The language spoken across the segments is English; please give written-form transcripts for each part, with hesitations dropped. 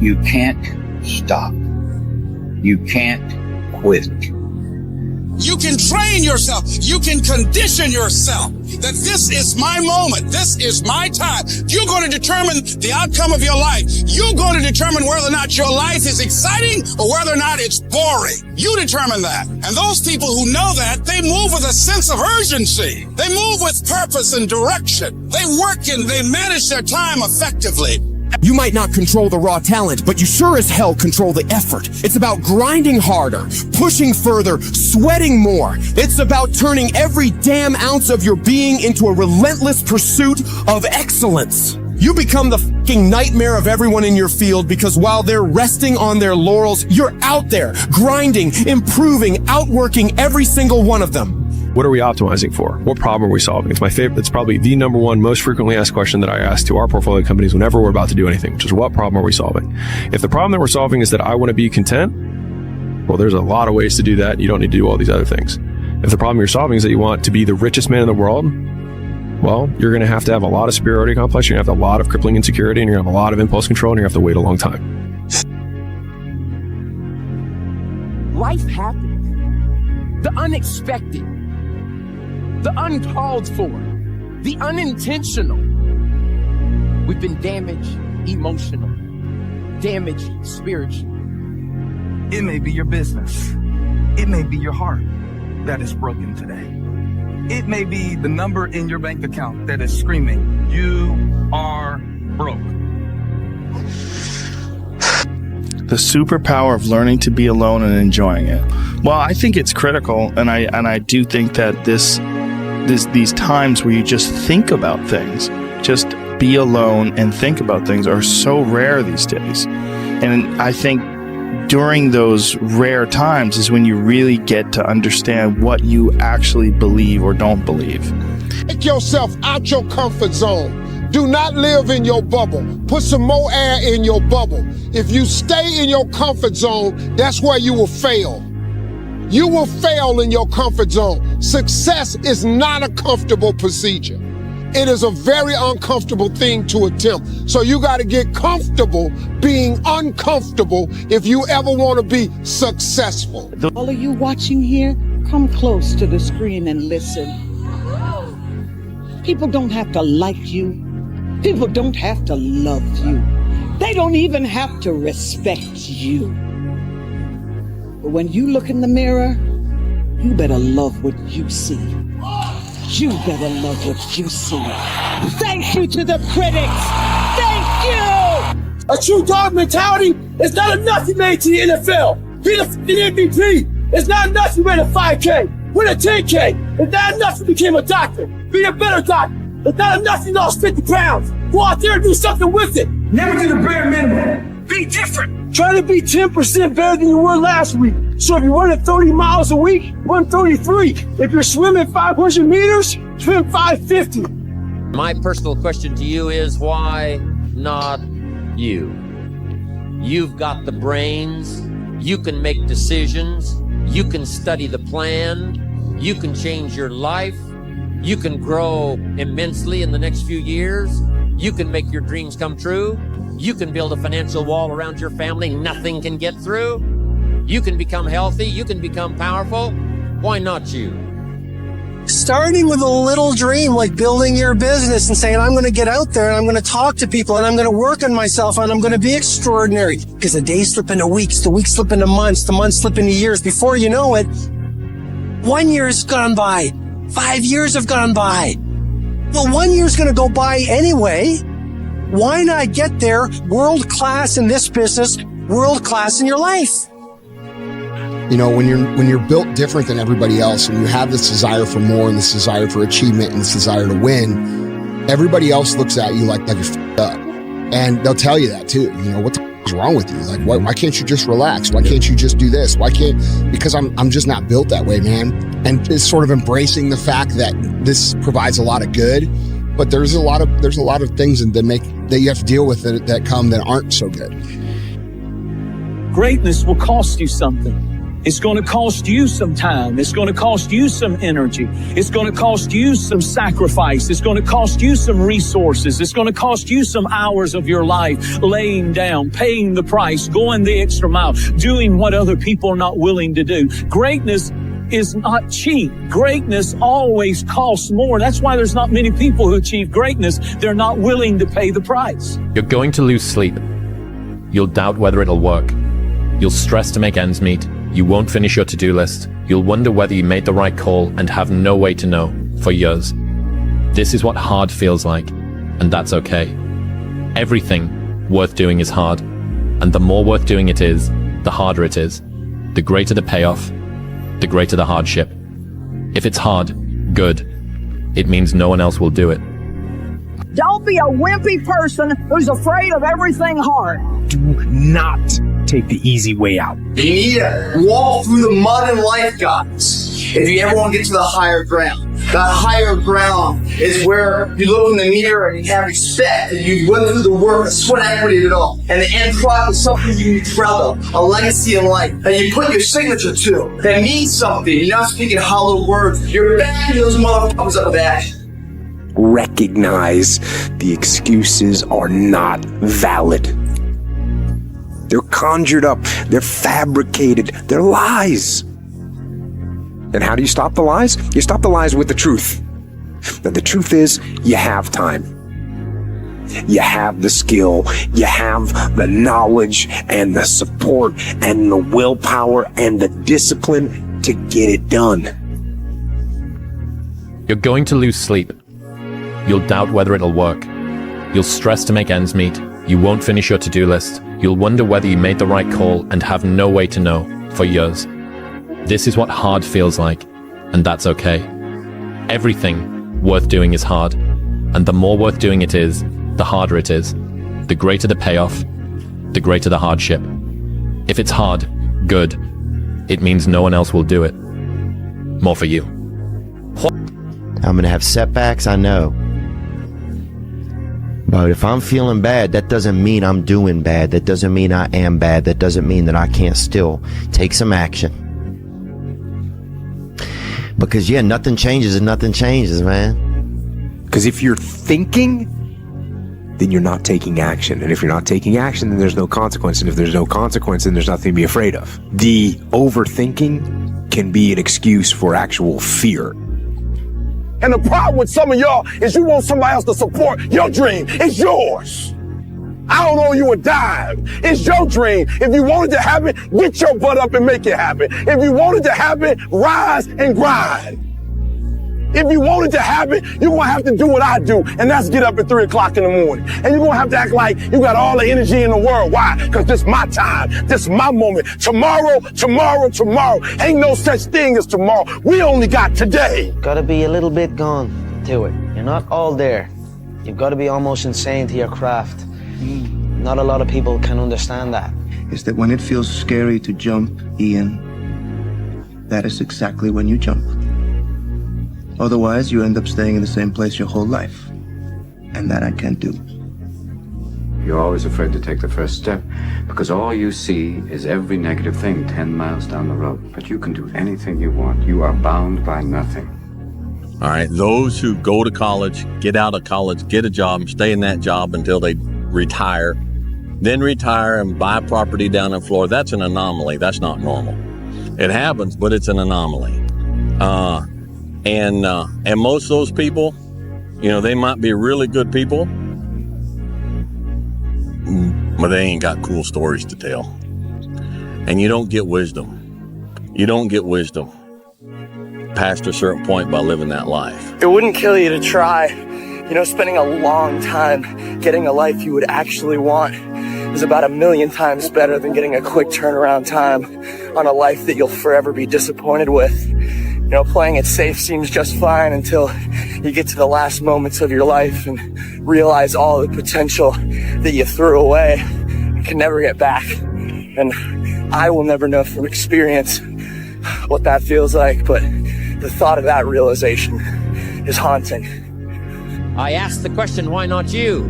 you can't stop. You can't quit. You can train yourself. You can condition yourself that this is my moment. This is my time. You're going to determine the outcome of your life. You're going to determine whether or not your life is exciting or whether or not it's boring. You determine that. And those people who know that, they move with a sense of urgency. They move with purpose and direction. They work and they manage their time effectively. You might not control the raw talent, but you sure as hell control the effort. It's about grinding harder, pushing further, sweating more. It's about turning every damn ounce of your being into a relentless pursuit of excellence. You become the fucking nightmare of everyone in your field because while they're resting on their laurels, you're out there, grinding, improving, outworking every single one of them. What are we optimizing for? What problem are we solving? It's my favorite. It's probably the number one most frequently asked question that I ask to our portfolio companies whenever we're about to do anything, which is what problem are we solving? If the problem that we're solving is that I want to be content, well, there's a lot of ways to do that. You don't need to do all these other things. If the problem you're solving is that you want to be the richest man in the world, well, you're going to have a lot of superiority complex. You're going to have a lot of crippling insecurity, and you're going to have a lot of impulse control, and you're going to have to wait a long time. Life happens. The unexpected. The uncalled for, the unintentional. We've been damaged emotionally, damaged spiritually. It may be your business. It may be your heart that is broken today. It may be the number in your bank account that is screaming, you are broke. The superpower of learning to be alone and enjoying it. Well, I think it's critical, and I do think that these times where you just think about things, just be alone and think about things, are so rare these days. And I think during those rare times is when you really get to understand what you actually believe or don't believe. Take yourself out your comfort zone. Do not live in your bubble. Put some more air in your bubble. If you stay in your comfort zone, that's where you will fail. You will fail in your comfort zone. Success is not a comfortable procedure. It is a very uncomfortable thing to attempt. So you got to get comfortable being uncomfortable if you ever want to be successful. All of you watching here, come close to the screen and listen. People don't have to like you. People don't have to love you. They don't even have to respect you. But when you look in the mirror, you better love what you see. You better love what you see. Thank you to the critics. Thank you. A true dog mentality is not enough you made to the NFL. Be the MVP. It's not enough you ran a 5K. Win a 10K. It's not enough you became a doctor. Be a better doctor. It's not enough you lost 50 pounds. Go out there and do something with it. Never do the bare minimum. Be different. Try to be 10% better than you were last week. So if you're running 30 miles a week, run 33. If you're swimming 500 meters, swim 550. My personal question to you is, why not you? You've got the brains. You can make decisions. You can study the plan. You can change your life. You can grow immensely in the next few years. You can make your dreams come true. You can build a financial wall around your family nothing can get through. You can become healthy. You can become powerful. Why not you? Starting with a little dream, like building your business and saying, I'm going to get out there and I'm going to talk to people and I'm going to work on myself and I'm going to be extraordinary. Because the days slip into weeks, the weeks slip into months, the months slip into years. Before you know it, 1 year has gone by. 5 years have gone by. Well, 1 year's going to go by anyway. Why not get there world class in this business, world class in your life? You know, when you're built different than everybody else and you have this desire for more and this desire for achievement and this desire to win, everybody else looks at you like you're f***ed up. And they'll tell you that too. You know, what the f*** is wrong with you? Like, why can't you just relax? Why can't you just do this? Because I'm just not built that way, man. And it's sort of embracing the fact that this provides a lot of good, but there's a lot of things that you have to deal with that aren't so good. Greatness will cost you something. It's going to cost you some time. It's going to cost you some energy. It's going to cost you some sacrifice. It's going to cost you some resources. It's going to cost you some hours of your life laying down, paying the price, going the extra mile, doing what other people are not willing to do. Greatness is not cheap. Greatness always costs more. That's why there's not many people who achieve greatness. They're not willing to pay the price. You're going to lose sleep. You'll doubt whether it'll work. You'll stress to make ends meet. You won't finish your to-do list. You'll wonder whether you made the right call and have no way to know for years. This is what hard feels like, and that's okay. Everything worth doing is hard, and the more worth doing it is, the harder it is. The greater the payoff, the greater the hardship. If it's hard, good. It means no one else will do it. Don't be a wimpy person who's afraid of everything hard. Do not take the easy way out. You need to walk through the mud in life, guys. If you ever want to get to the higher ground. That higher ground is where you look in the mirror and you have respect and you went through the work, the sweat equity of it all. And the end product is something you can be proud of, a legacy in life. And you put your signature to. That means something. You're not speaking hollow words. You're backing those motherfuckers up with action. Recognize the excuses are not valid. They're conjured up. They're fabricated. They're lies. And how do you stop the lies? You stop the lies with the truth. And the truth is, you have time. You have the skill. You have the knowledge and the support and the willpower and the discipline to get it done. You're going to lose sleep. You'll doubt whether it'll work. You'll stress to make ends meet. You won't finish your to-do list. You'll wonder whether you made the right call and have no way to know for years. This is what hard feels like, and that's okay. Everything worth doing is hard, and the more worth doing it is, the harder it is. The greater the payoff, the greater the hardship. If it's hard, good. It means no one else will do it. More for you. I'm gonna have setbacks, I know. But if I'm feeling bad, that doesn't mean I'm doing bad. That doesn't mean I am bad. That doesn't mean that I can't still take some action. Because yeah, nothing changes and nothing changes, man. Because if you're thinking, then you're not taking action. And if you're not taking action, then there's no consequence. And if there's no consequence, then there's nothing to be afraid of. The overthinking can be an excuse for actual fear. And the problem with some of y'all is you want somebody else to support your dream. It's yours. I don't owe you a dime. It's your dream. If you want it to happen, get your butt up and make it happen. If you want it to happen, rise and grind. If you want it to happen, you're going to have to do what I do, and that's get up at 3 o'clock in the morning. And you're going to have to act like you got all the energy in the world. Why? Because this is my time. This is my moment. Tomorrow. Ain't no such thing as tomorrow. We only got today. Gotta be a little bit gone to it. You're not all there. You've got to be almost insane to your craft. Not a lot of people can understand that. Is that when it feels scary to jump, Ian, that is exactly when you jump. Otherwise, you end up staying in the same place your whole life. And that I can't do. You're always afraid to take the first step because all you see is every negative thing 10 miles down the road. But you can do anything you want. You are bound by nothing. All right, those who go to college, get out of college, get a job, stay in that job until they retire, then retire and buy property down in Florida, that's an anomaly. That's not normal. It happens, but it's an anomaly. And most of those people, you know, they might be really good people, but they ain't got cool stories to tell. And you don't get wisdom. You don't get wisdom past a certain point by living that life. It wouldn't kill you to try. You know, spending a long time getting a life you would actually want is about 1,000,000 times better than getting a quick turnaround time on a life that you'll forever be disappointed with. You know, playing it safe seems just fine until you get to the last moments of your life and realize all the potential that you threw away and can never get back. And I will never know from experience what that feels like, but the thought of that realization is haunting. I asked the question, why not you?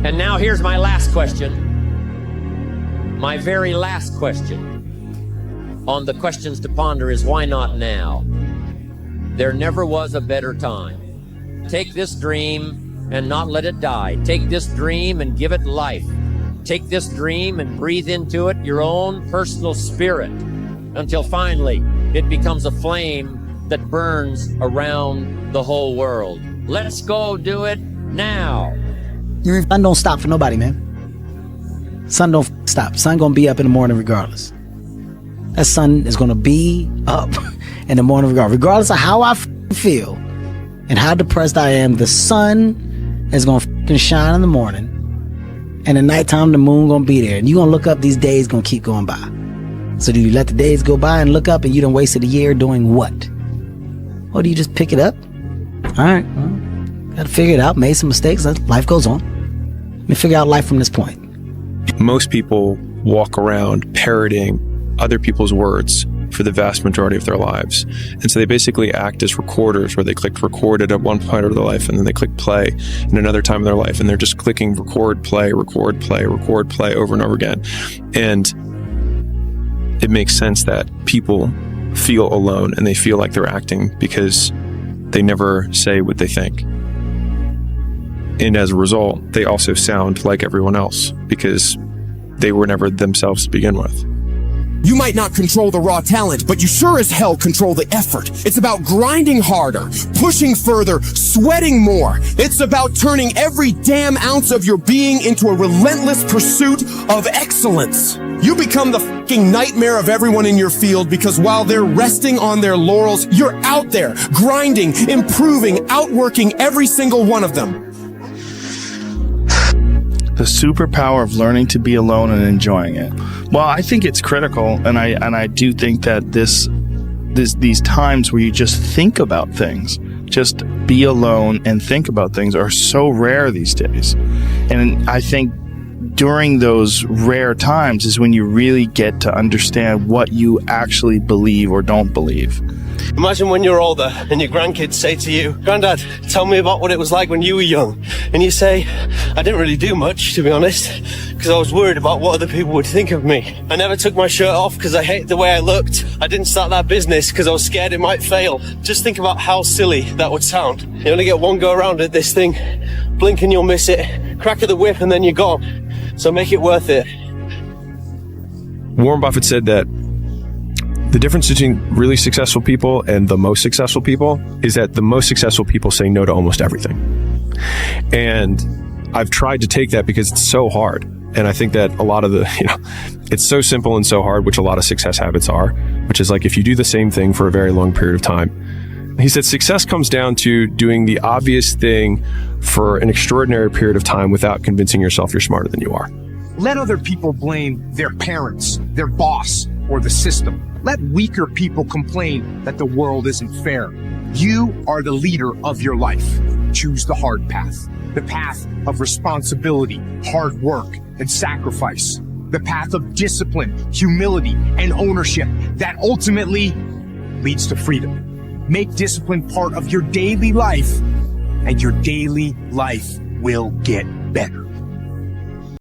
And now here's my last question. My very last question. on the questions to ponder is why not now? There never was a better time. Take this dream and not let it die. Take this dream and give it life. Take this dream and breathe into it your own personal spirit until finally it becomes a flame that burns around the whole world. Let's go do it now. Sun don't stop for nobody, man. Sun don't stop. Sun gonna be up in the morning regardless. That sun is gonna be up in the morning regardless of how I feel and how depressed I am. The sun is gonna shine in the morning, and at nighttime the moon gonna be there, and you gonna look up. These days gonna keep going by. So do you let the days go by and look up and you done wasted a year doing what? Or do you just pick it up? All right, well, gotta figure it out. Made some mistakes. Life goes on. Let me figure out life from this point. Most people walk around parroting other people's words for the vast majority of their lives. And so they basically act as recorders, where they click record at one point of their life and then they click play in another time of their life, and they're just clicking record, play, record, play, record, play over and over again. And it makes sense that people feel alone and they feel like they're acting because they never say what they think. And as a result, they also sound like everyone else because they were never themselves to begin with. You might not control the raw talent, but you sure as hell control the effort. It's about grinding harder, pushing further, sweating more. It's about turning every damn ounce of your being into a relentless pursuit of excellence. You become the fucking nightmare of everyone in your field because while they're resting on their laurels, you're out there, grinding, improving, outworking every single one of them. The superpower of learning to be alone and enjoying it. Well, I think it's critical, and I do think that these times where you just think about things, just be alone and think about things, are so rare these days. And I think during those rare times is when you really get to understand what you actually believe or don't believe. Imagine when you're older and your grandkids say to you, "Granddad, tell me about what it was like when you were young." And you say, "I didn't really do much, to be honest, because I was worried about what other people would think of me. I never took my shirt off because I hated the way I looked. I didn't start that business because I was scared it might fail." Just think about how silly that would sound. You only get one go around at this thing, blink and you'll miss it, crack of the whip and then you're gone. So make it worth it. Warren Buffett said that the difference between really successful people and the most successful people is that the most successful people say no to almost everything. And I've tried to take that because it's so hard. And I think that a lot of it's so simple and so hard, which a lot of success habits are, which is like if you do the same thing for a very long period of time. He said success comes down to doing the obvious thing for an extraordinary period of time without convincing yourself you're smarter than you are. Let other people blame their parents, their boss, or the system. Let weaker people complain that the world isn't fair. You are the leader of your life. Choose the hard path. The path of responsibility, hard work, and sacrifice. The path of discipline, humility, and ownership that ultimately leads to freedom. Make discipline part of your daily life, and your daily life will get better.